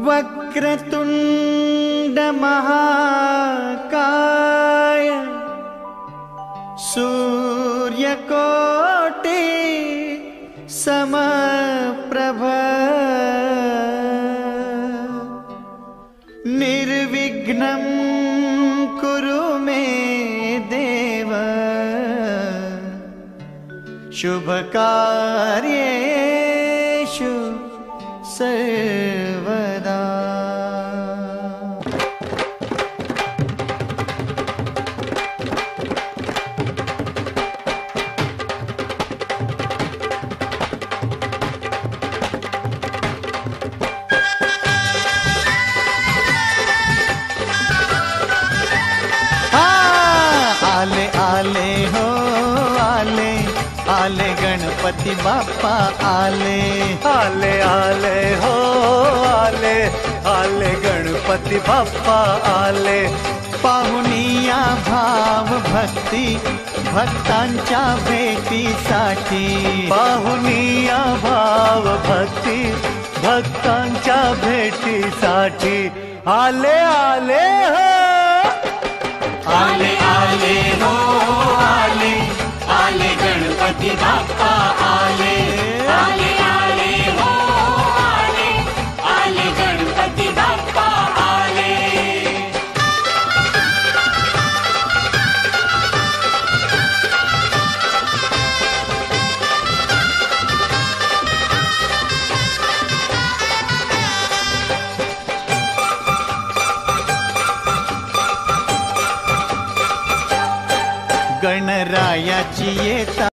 वक्रतुंड महाकाय सूर्यकोटि समप्रभ निर्विघ्नं कुरु मे देव शुभकार्येषु सर्वदा। आले आले हो आले आले गणपति बाप्पा आले आले आले हो आले आले गणपति बाप्पा आले। पाहुनिया भाव भक्ती भक्तांच्या भेटीसाठी पाहुनिया भाव भक्ती भक्तांच्या भेटीसाठी आले आले हो आले आले हो आले आले गणपति बाप्पा आले आले आले हो आले आले गणपति बाप्पा आले। गणरायाची येता